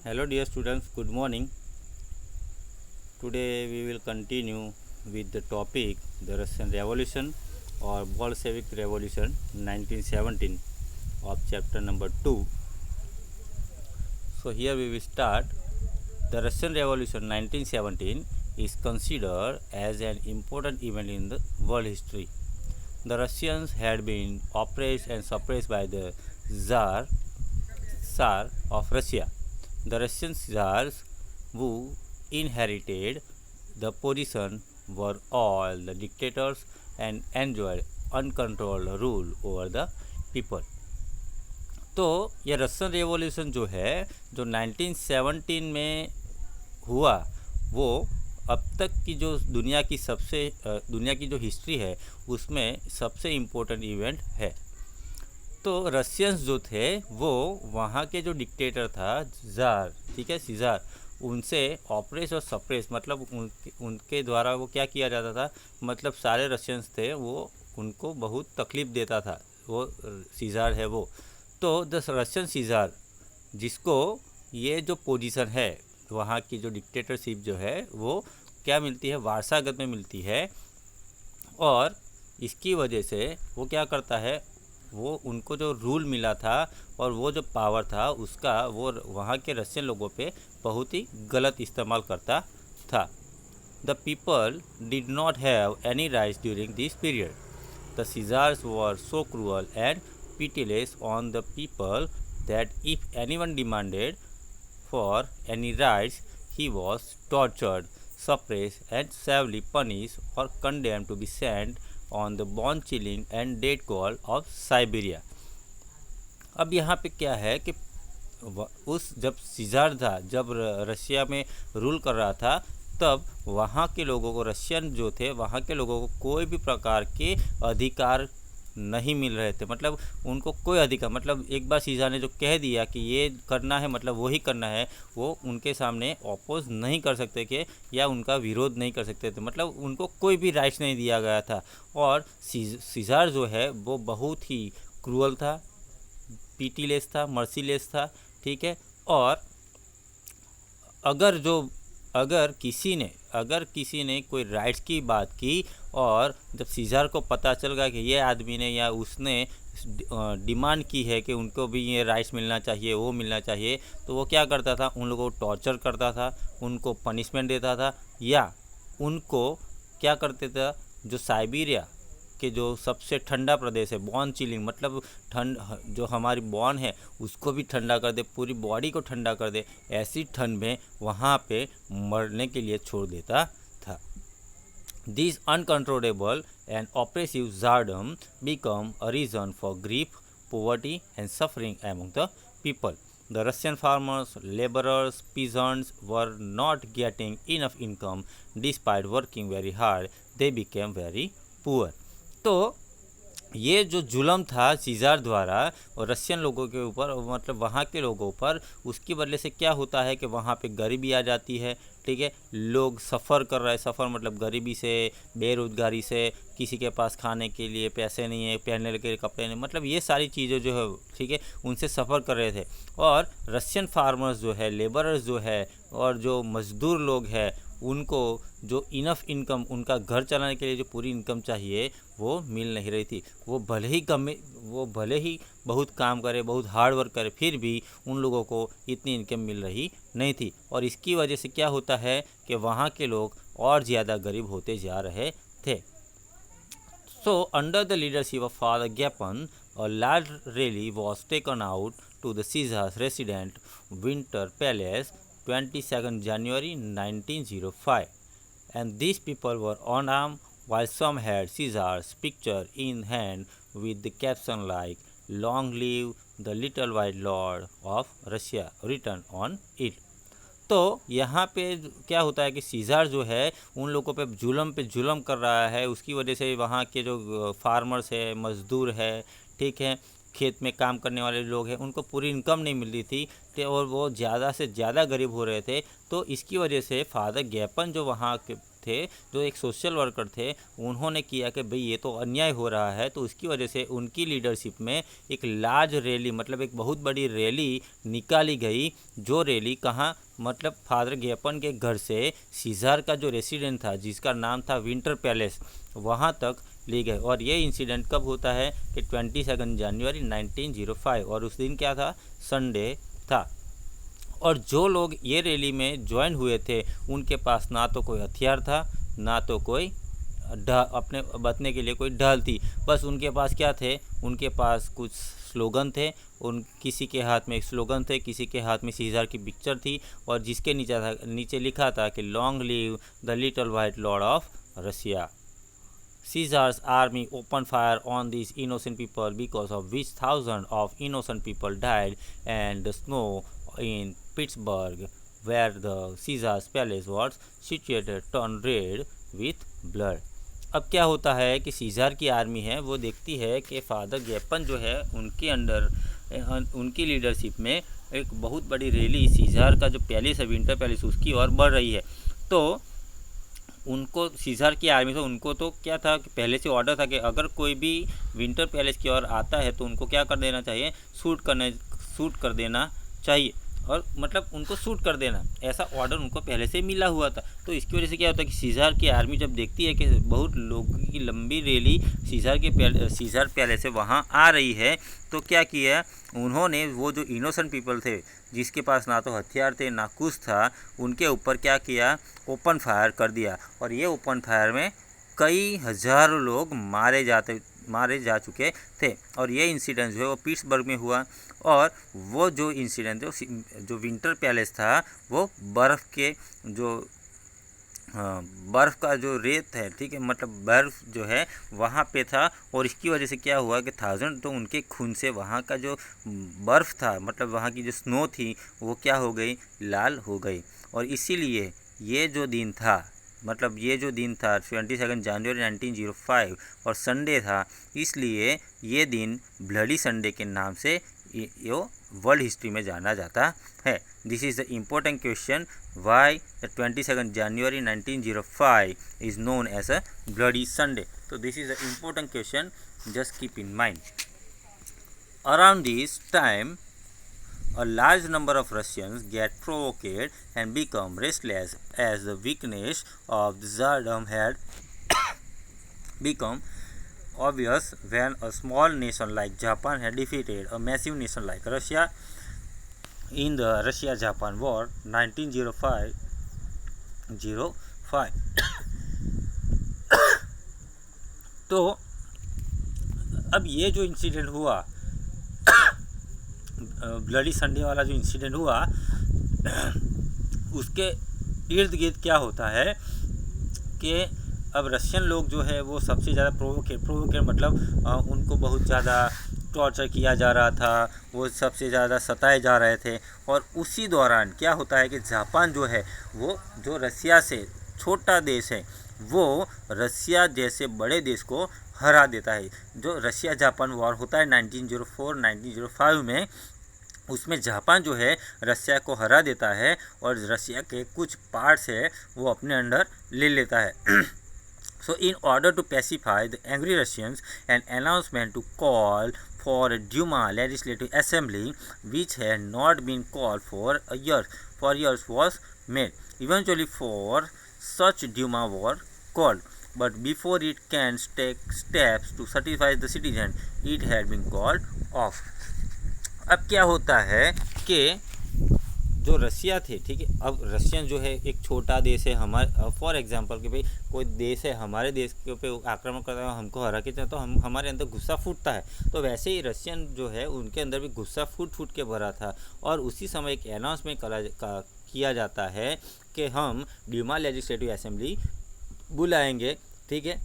Hello dear students, good morning. Today we will continue with the topic the Russian Revolution or Bolshevik Revolution 1917 of chapter number 2. So here we will start. The Russian Revolution 1917 is considered as an important event in the world history. The Russians had been oppressed and suppressed by the Tsar of Russia. The Russian Tsars who inherited the position were all the dictators and enjoyed uncontrolled rule over the people. तो ये Russian revolution जो है जो 1917 में हुआ वो अब तक की जो दुनिया की जो हिस्ट्री है उसमें सबसे इम्पोर्टेंट इवेंट है। तो रशियंस जो थे वो वहाँ के जो डिक्टेटर था जार, ठीक है, सीज़ार, उनसे ऑपरेस और सप्रेस मतलब उनके द्वारा वो क्या किया जाता था, मतलब सारे रशियंस थे वो उनको बहुत तकलीफ़ देता था। वो सीज़ार है वो, तो द रशियन सीज़ार जिसको ये जो पोजीशन है वहाँ की जो डिक्टेटरशिप जो है वो क्या मिलती है, वारसागत में मिलती है। और इसकी वजह से वो क्या करता है, वो उनको जो रूल मिला था और वो जो पावर था उसका वो वहाँ के रशियन लोगों पे बहुत ही गलत इस्तेमाल करता था। The people did not have any rights during this period. The Caesars were so cruel and pitiless on the people that if anyone demanded for any rights, he was tortured, suppressed, and severely punished or condemned to be sent on the bone-chilling and dead cold of Siberia. अब यहाँ पे क्या है कि उस जब सीज़ार था, जब रशिया में रूल कर रहा था, तब वहाँ के लोगों को, रशियन जो थे वहाँ के लोगों को कोई भी प्रकार के अधिकार नहीं मिल रहे थे। मतलब उनको कोई अधिकार, मतलब एक बार सीज़ार ने जो कह दिया कि ये करना है मतलब वही करना है, वो उनके सामने अपोज नहीं कर सकते थे या उनका विरोध नहीं कर सकते थे। मतलब उनको कोई भी राइट्स नहीं दिया गया था। और सीज़ार जो है वो बहुत ही क्रूअल था, पीटीलेस था, मर्सीलेस था, ठीक है। और अगर किसी ने कोई राइट्स की बात की और जब सीज़ार को पता चल गया कि ये आदमी ने या उसने डिमांड की है कि उनको भी ये राइट्स मिलना चाहिए, वो मिलना चाहिए, तो वो क्या करता था, उन लोगों को टॉर्चर करता था, उनको पनिशमेंट देता था, या उनको क्या करते थे, जो साइबेरिया के जो सबसे ठंडा प्रदेश है, बॉन चिलिंग मतलब ठंड, जो हमारी बॉन है उसको भी ठंडा कर दे, पूरी बॉडी को ठंडा कर दे, ऐसी ठंड में वहाँ पे मरने के लिए छोड़ देता था। This uncontrollable and oppressive tsardom become a reason for grief, poverty and suffering among the people. The Russian farmers, laborers, peasants were not getting enough income despite working very hard. They became very poor. तो ये जो जुल्म था सीज़ार द्वारा और Russian लोगों के ऊपर, मतलब वहाँ के लोगों पर, उसकी वजह से क्या होता है कि वहाँ पे गरीबी आ जाती है, ठीक है। लोग सफ़र कर रहे हैं, सफ़र मतलब गरीबी से, बेरोज़गारी से, किसी के पास खाने के लिए पैसे नहीं है, पहनने के लिए कपड़े नहीं, मतलब ये सारी चीज़ें जो है, ठीक है, उनसे सफ़र कर रहे थे। और रशियन फार्मर्स जो है, लेबरर्स जो है, और जो मज़दूर लोग हैं, उनको जो इनफ इनकम, उनका घर चलाने के लिए जो पूरी इनकम चाहिए वो मिल नहीं रही थी। वो भले ही बहुत काम करे, बहुत हार्ड वर्क करे, फिर भी उन लोगों को इतनी इनकम मिल रही नहीं थी। और इसकी वजह से क्या होता है कि वहाँ के लोग और ज़्यादा गरीब होते जा रहे थे। So under the leadership of Father Gapon, a large rally was taken out to the Caesar's resident Winter Palace 22nd January 1905, and these people were unarmed, while some had Caesar's picture in hand with the caption like "Long live the little white lord of Russia" written on it. तो यहाँ पे क्या होता है कि सीज़ार जो है उन लोगों पे जुल्म कर रहा है। उसकी वजह से वहाँ के जो फार्मर्स है, मज़दूर है, ठीक है, खेत में काम करने वाले लोग हैं, उनको पूरी इनकम नहीं मिल रही थी और वो ज़्यादा से ज़्यादा गरीब हो रहे थे। तो इसकी वजह से फादर गैपन जो वहाँ के थे, जो एक सोशल वर्कर थे, उन्होंने किया कि भाई ये तो अन्याय हो रहा है। तो उसकी वजह से उनकी लीडरशिप में एक लार्ज रैली, मतलब एक बहुत बड़ी रैली निकाली गई। जो रैली कहाँ, मतलब फादर गेपन के घर से सीज़र का जो रेसिडेंट था, जिसका नाम था विंटर पैलेस, वहाँ तक ले गए। और ये इंसिडेंट कब होता है कि 22 जनवरी 1905, और उस दिन क्या था, संडे था। और जो लोग ये रैली में ज्वाइन हुए थे, उनके पास ना तो कोई हथियार था, ना तो कोई अपने बचने के लिए कोई ढाल थी। बस उनके पास क्या थे, उनके पास कुछ स्लोगन थे। किसी के हाथ में एक स्लोगन थे, किसी के हाथ में सीज़र की पिक्चर थी, और जिसके नीचे लिखा था कि long live the little white Lord of Russia. Caesar's army opened fire on these innocent people, because of which thousands of innocent people died, and the snow in Pittsburgh, where the Caesar's palace was situated, turned red with blood. अब क्या होता है कि scissor की army है, वो देखती है कि फादर गेपन जो है, उनके अंडर, उनकी लीडरशिप में एक बहुत बड़ी रैली सीज़र का जो पैलेस है, विंटर पैलेस, उसकी ओर बढ़ रही है। तो उनको, सीज़र की आर्मी से, उनको तो क्या था कि पहले से ऑर्डर था कि अगर कोई भी विंटर पैलेस की ओर आता है तो उनको क्या कर देना चाहिए, शूट कर देना चाहिए, और मतलब उनको शूट कर देना, ऐसा ऑर्डर उनको पहले से मिला हुआ था। तो इसकी वजह से क्या होता है कि सीज़र की आर्मी जब देखती है कि बहुत लोगों की लंबी रैली सीज़र पैलेस से वहाँ आ रही है, तो क्या किया उन्होंने, वो जो इनोसेंट पीपल थे, जिसके पास ना तो हथियार थे ना कुछ था, उनके ऊपर क्या किया, ओपन फायर कर दिया। और ये ओपन फायर में कई हज़ारों लोग मारे जा चुके थे। और ये इंसिडेंट जो है वो पिट्सबर्ग में हुआ। और वो जो इंसिडेंट है, जो विंटर पैलेस था, वो बर्फ़ का जो रेत है, ठीक है, मतलब बर्फ़ जो है वहाँ पे था। और इसकी वजह से क्या हुआ कि थाउजेंड, तो उनके खून से वहाँ का जो बर्फ़ था, मतलब वहाँ की जो स्नो थी, वो क्या हो गई, लाल हो गई। और इसीलिए ये जो दिन था, मतलब ये जो दिन था 22 जनवरी 1905 और संडे था, इसलिए ये दिन ब्लडी संडे के नाम से ये वर्ल्ड हिस्ट्री में जाना जाता है। This is the important question, why the 22 January 1905 is known as a bloody Sunday. तो this is the important question, just keep in mind. Around this time a large number of Russians get provoked and become restless, as the weakness of the Tsardom had become obvious when a small nation like Japan had defeated a massive nation like Russia in the Russia-Japan War 1905. तो अब ये जो incident हुआ, bloody Sunday वाला जो incident हुआ, उसके इर्द गिर्द क्या होता है कि अब रशियन लोग जो है वो सबसे ज़्यादा प्रोवोकेट मतलब उनको बहुत ज़्यादा टॉर्चर किया जा रहा था, वो सबसे ज़्यादा सताए जा रहे थे। और उसी दौरान क्या होता है कि जापान जो है, वो जो रसिया से छोटा देश है, वो रसिया जैसे बड़े देश को हरा देता है। जो रसिया जापान वॉर होता है 1904-1905 में, उसमें जापान जो है रसिया को हरा देता है और रसिया के कुछ पार्ट्स है वो अपने अंडर ले लेता है। So in order to pacify the angry Russians, an announcement to call for a Duma legislative assembly, which had not been called for years was made. Eventually, for such Duma were called, but before it can take steps to satisfy the citizen, it had been called off. अब क्या होता है कि जो रसिया थे, ठीक है, अब रशियन जो है एक छोटा देश है, हमारे फॉर एग्जांपल कि भाई कोई देश है, हमारे देश के ऊपर आक्रमण करता है, हमको हरा के, तो हमारे अंदर गुस्सा फूटता है। तो वैसे ही रशियन जो है उनके अंदर भी गुस्सा फूट के भरा था। और उसी समय एक अनाउंसमेंट किया जाता है कि हम ड्यूमा लेजिस्लेटिव असेंबली बुलाएंगे, ठीक है।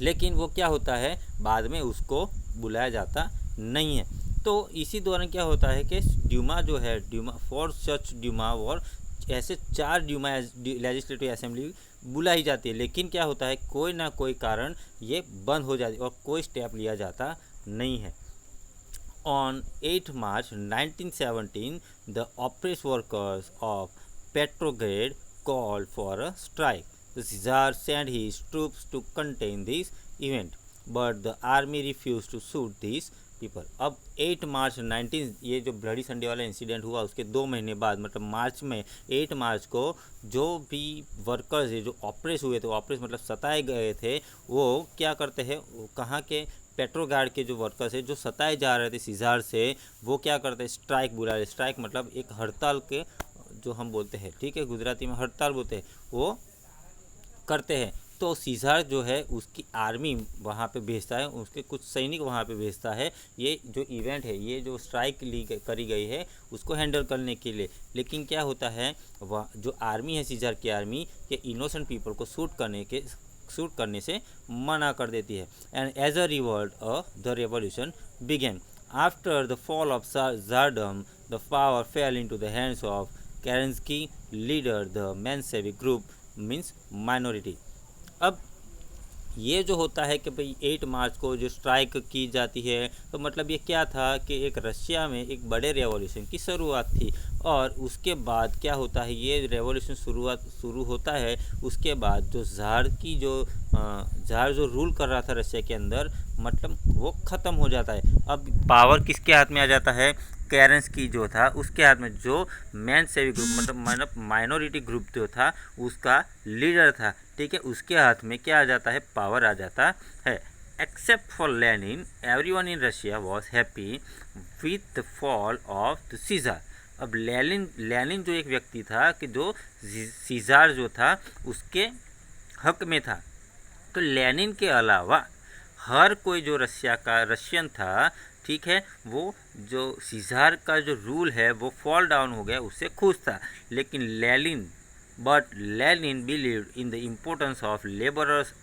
लेकिन वो क्या होता है, बाद में उसको बुलाया जाता नहीं है। तो इसी दौरान क्या होता है कि ड्यूमा जो है, ड्यूमा फॉर सच ड्यूमा और ऐसे 4 ड्यूमा लेजिस्लेटिव असेंबली बुलाई जाती है। लेकिन क्या होता है, कोई ना कोई कारण ये बंद हो जाती है और कोई स्टेप लिया जाता नहीं है। On 8 March 1917 the oppress workers of Petrograd called for a strike. the Caesar sent his troops to contain this event, but the army refused to shoot these people. अब 8 मार्च 19, ये जो ब्लडी संडे वाला incident हुआ उसके 2 महीने बाद, मतलब मार्च में 8 मार्च को जो भी वर्कर्स है जो ऑपरेस हुए थे, ऑपरेस मतलब सताए गए थे, वो क्या करते हैं, कहाँ के पेट्रोगार्ड के जो वर्कर्स है जो सताए जा रहे थे सीज़ार से, वो क्या करते हैं, स्ट्राइक बुला रहे। स्ट्राइक मतलब एक हड़ताल के जो हम बोलते हैं, ठीक है, गुजराती में हड़ताल बोलते हैं, वो करते हैं। तो सीज़ार जो है उसकी आर्मी वहाँ पे भेजता है, उसके कुछ सैनिक वहाँ पे भेजता है, ये जो इवेंट है, ये जो स्ट्राइक करी गई है उसको हैंडल करने के लिए। लेकिन क्या होता है, वह जो आर्मी है सीज़ार की आर्मी, ये इनोसेंट पीपल को शूट करने से मना कर देती है। And as a revolt the revolution began. After the fall of tsardom the power fell into the hands of Kerensky leader the Menshevik group means minority. अब ये जो होता है कि भाई 8 मार्च को जो स्ट्राइक की जाती है, तो मतलब ये क्या था कि एक रशिया में एक बड़े रेवोल्यूशन की शुरुआत थी। और उसके बाद क्या होता है, ये रेवोल्यूशन शुरू होता है, उसके बाद जो ज़ार जो रूल कर रहा था रशिया के अंदर, मतलब वो ख़त्म हो जाता है। अब पावर किसके हाथ में आ जाता है, केरेंस्की जो था उसके हाथ में, जो मेंशेविक ग्रुप मतलब माइनॉरिटी ग्रुप जो था उसका लीडर था, ठीक है, उसके हाथ में क्या आ जाता है, पावर आ जाता है। Except for Lenin everyone in Russia was happy with the fall of the Caesar. अब लेनिन जो एक व्यक्ति था कि जो सीज़ार जो था उसके हक में था, तो लेनिन के अलावा हर कोई जो रशियन था, ठीक है, वो जो सीज़ार का जो रूल है वो फॉल डाउन हो गया, उससे खुश था। लेकिन Lenin believed in the importance of labourers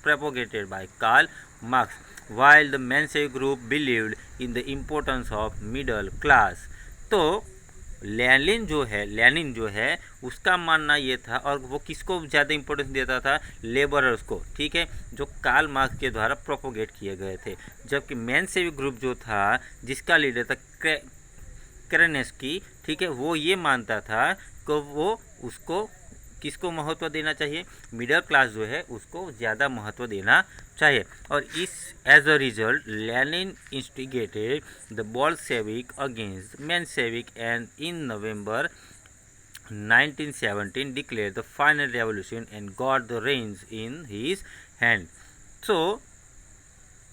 propagated by Karl Marx, while the Menshevik group believed in the importance of middle class। तो लेनिन जो है उसका मानना ये था, और वो किसको ज़्यादा इंपॉर्टेंस देता था, लेबरर्स को, ठीक है, जो कार्ल मार्क्स के द्वारा प्रोपोगेट किए गए थे। जबकि मेंशेविक ग्रुप जो था जिसका लीडर था केरेंस्की, ठीक है, वो ये मानता था कि वो उसको किसको महत्व देना चाहिए, मिडिल क्लास जो है उसको ज़्यादा महत्व देना चाहिए। और इस as a result Lenin instigated the Bolshevik against Menshevik and in November 1917 declared the final revolution and got the reins in his hand। so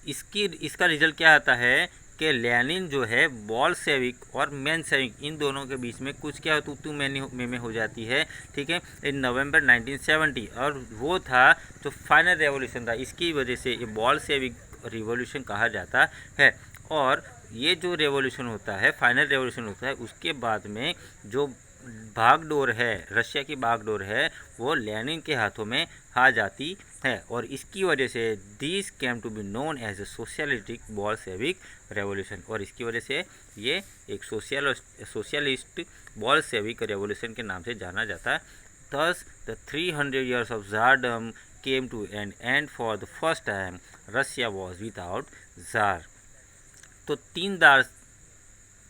इसका रिजल्ट क्या आता है कि लेनिन जो है बोल्शेविक और मेंशेविक इन दोनों के बीच में कुछ क्या तू में हो जाती है, ठीक है, इन नवंबर 1970। और वो था जो फाइनल रेवोल्यूशन था, इसकी वजह से ये बोल्शेविक रिवॉल्यूशन कहा जाता है। और ये जो रेवोल्यूशन होता है, फाइनल रेवोल्यूशन होता है, उसके बाद में जो भागडोर है, रशिया की भागडोर है, वो लेनिन के हाथों में आ जाती है। और इसकी वजह से this came to be known as a socialistic Bolshevik revolution. और इसकी वजह से ये एक सोशलिस्ट बोल्शेविक रेवोल्यूशन के नाम से जाना जाता है। Thus the 300 years of Tsardom came to an end for the first time। Russia was without tsar. तो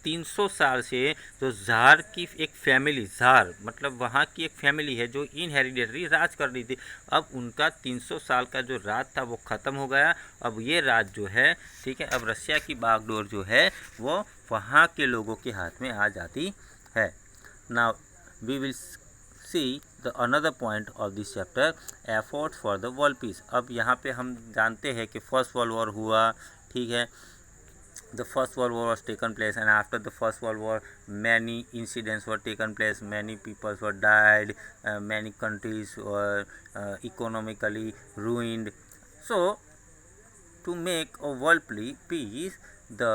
300 साल से जो ज़ार की एक फैमिली, ज़ार मतलब वहाँ की एक फैमिली है जो इनहेरिडेटरी राज कर रही थी, अब उनका 300 साल का जो राज था वो ख़त्म हो गया। अब ये राज जो है, ठीक है, अब रशिया की बागडोर जो है वो वहाँ के लोगों के हाथ में आ जाती है। Now we will see the another point of this chapter, effort for the world peace. अब यहाँ पे हम जानते हैं कि फर्स्ट वर्ल्ड वॉर हुआ, ठीक है, the first world war was taken place, and after the first world war many incidents were taken place, many people were died, many countries were economically ruined। So to make a world peace, the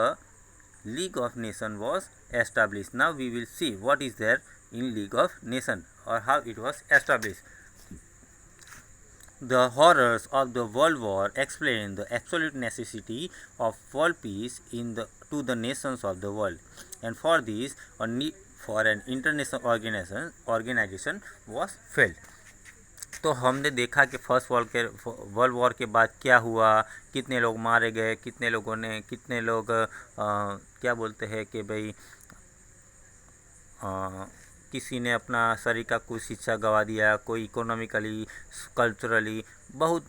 League of Nations was established। Now we will see what is there in League of Nations or how it was established। The horrors of the World War explain the absolute necessity of world peace to the nations of the world, and for this a need for an international organization was felt। तो हमने देखा कि first world war के बाद क्या हुआ, कितने लोग मारे गए, कितने लोग क्या बोलते हैं कि भाई किसी ने अपना शरीर का कुछ हिस्सा गंवा दिया, कोई इकोनॉमिकली, कल्चरली बहुत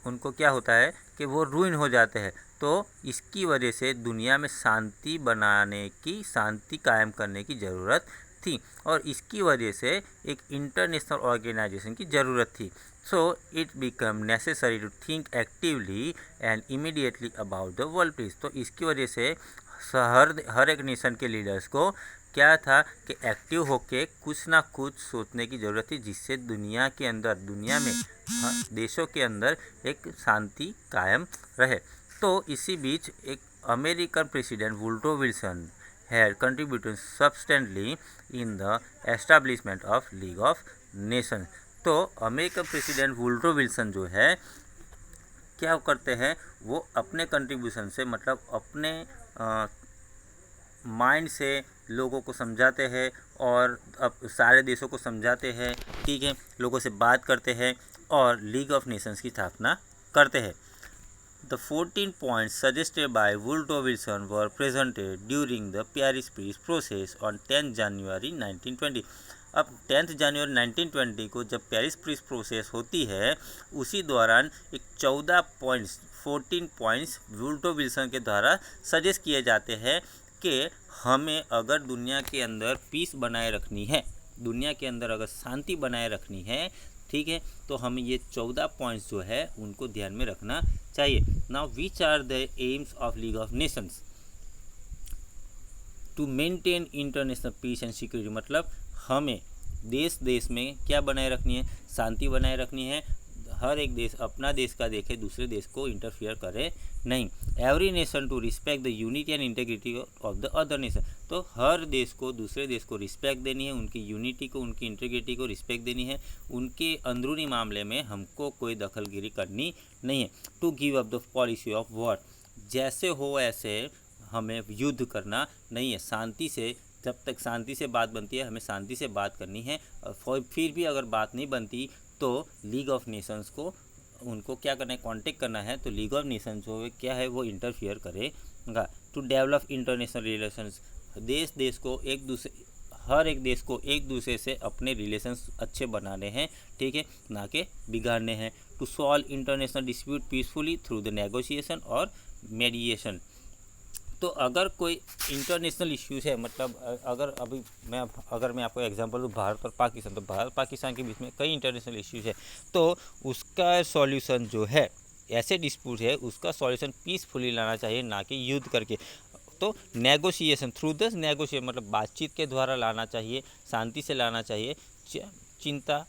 उनको क्या होता है कि वो रूइन हो जाते हैं। तो इसकी वजह से दुनिया में शांति बनाने की, शांति कायम करने की ज़रूरत थी और इसकी वजह से एक इंटरनेशनल ऑर्गेनाइजेशन की ज़रूरत थी। So it become necessary to think actively and immediately about the world peace. तो इसकी वजह से हर एक नेशन के लीडर्स को क्या था कि एक्टिव होके कुछ ना कुछ सोचने की ज़रूरत थी, जिससे दुनिया के अंदर, दुनिया में देशों के अंदर एक शांति कायम रहे। तो इसी बीच एक American president Woodrow Wilson had contributed substantially in the establishment of League of Nations। तो अमेरिकन प्रेसिडेंट वुड्रो विल्सन जो है क्या करते हैं, वो अपने कंट्रीब्यूशन से, मतलब अपने माइंड से लोगों को समझाते हैं और अब सारे देशों को समझाते हैं, ठीक है, लोगों से बात करते हैं और लीग ऑफ नेशंस की स्थापना करते हैं। The 14 points suggested by Woodrow Wilson were presented during the Paris Peace process on 10 January 1920। अब 10 जनवरी 1920 को जब पेरिस पीस प्रोसेस होती है, उसी दौरान एक 14 पॉइंट्स वुड्रो विल्सन के द्वारा सजेस्ट किए जाते हैं कि हमें अगर दुनिया के अंदर पीस बनाए रखनी है, दुनिया के अंदर अगर शांति बनाए रखनी है, ठीक है, तो हमें ये 14 पॉइंट्स जो है उनको ध्यान में रखना चाहिए। Now which are the aims of League of Nations? To maintain international peace and security, मतलब हमें देश में क्या बनाए रखनी है, शांति बनाए रखनी है। हर एक देश अपना देश का देखे, दूसरे देश को इंटरफियर करे नहीं। Every nation to respect the unity and integrity of the other nation, तो हर देश को दूसरे देश को रिस्पेक्ट देनी है, उनकी यूनिटी को, उनकी इंटीग्रिटी को रिस्पेक्ट देनी है, उनके अंदरूनी मामले में हमको कोई दखलगिरी करनी नहीं है। To give up the policy of war, जैसे हो ऐसे हमें युद्ध करना नहीं है, शांति से, जब तक शांति से बात बनती है हमें शांति से बात करनी है। फिर भी अगर बात नहीं बनती तो लीग ऑफ नेशंस को उनको क्या करना है, कांटेक्ट करना है। तो लीग ऑफ नेशंस जो है क्या है, वो इंटरफियर करेगा। टू डेवलप इंटरनेशनल रिलेशंस, देश को एक दूसरे, हर एक देश को एक दूसरे से अपने रिलेशंस अच्छे बनाने हैं, ठीक है, ना कि बिगाड़ने हैं। To solve international dispute peacefully through the negotiation और मेडिएशन, तो अगर कोई इंटरनेशनल इश्यूज है, मतलब अगर मैं आपको एग्जांपल दूँ भारत और पाकिस्तान, तो भारत पाकिस्तान के बीच में कई इंटरनेशनल इश्यूज है, तो उसका सॉल्यूशन जो है, ऐसे डिस्प्यूट है उसका सॉल्यूशन पीसफुली लाना चाहिए, ना कि युद्ध करके। तो नेगोशिएशन, थ्रू द नेगोशिएशन, मतलब बातचीत के द्वारा लाना चाहिए, शांति से लाना चाहिए, चिंता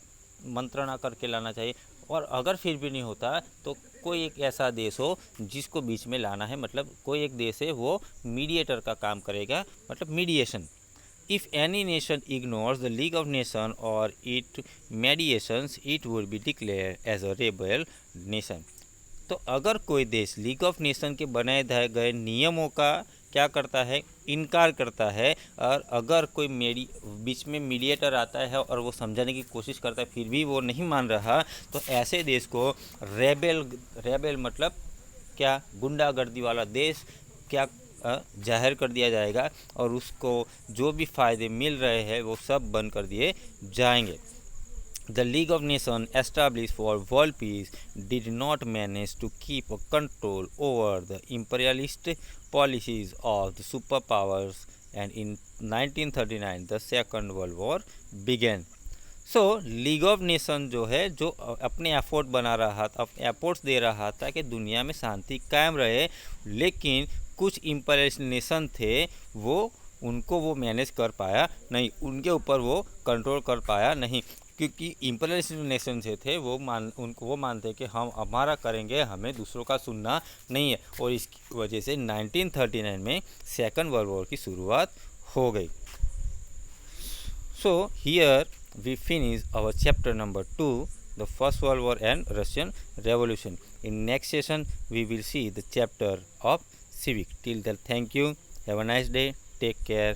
मंत्रणा करके लाना चाहिए। और अगर फिर भी नहीं होता तो कोई एक ऐसा देश हो जिसको बीच में लाना है, मतलब कोई एक देश है वो मीडिएटर का काम करेगा, मतलब mediation. If any nation ignores the League of Nation और it mediations, it would be declare as a rebel nation. तो अगर कोई देश लीग ऑफ नेशन के बनाए गए नियमों का क्या करता है, इनकार करता है, और अगर कोई बीच में मीडिएटर आता है और वो समझाने की कोशिश करता है फिर भी वो नहीं मान रहा, तो ऐसे देश को रेबेल मतलब क्या, गुंडागर्दी वाला देश क्या जाहिर कर दिया जाएगा और उसको जो भी फ़ायदे मिल रहे हैं वो सब बंद कर दिए जाएंगे। The League of Nations established for world peace did not manage to keep a control over the imperialist policies of the superpowers, and in 1939 the Second World War began। So League of Nations जो है, जो अपने effort बना रहा था, efforts they रहा था कि दुनिया में शांति कायम रहे, लेकिन कुछ इम्पीरियलिस्ट नेशन थे उनको वो मैनेज कर पाया नहीं, उनके ऊपर वो कंट्रोल कर पाया नहीं, क्योंकि इम्पीरियलिस्ट नेशन से थे वो मानते कि हम हमारा करेंगे, हमें दूसरों का सुनना नहीं है, और इसकी वजह से 1939 में सेकंड वर्ल्ड वॉर की शुरुआत हो गई। So here we finish our chapter number 2, the first world war and Russian revolution. In next session we will see the chapter of civic. Till then, thank you. Have a nice day. Take care.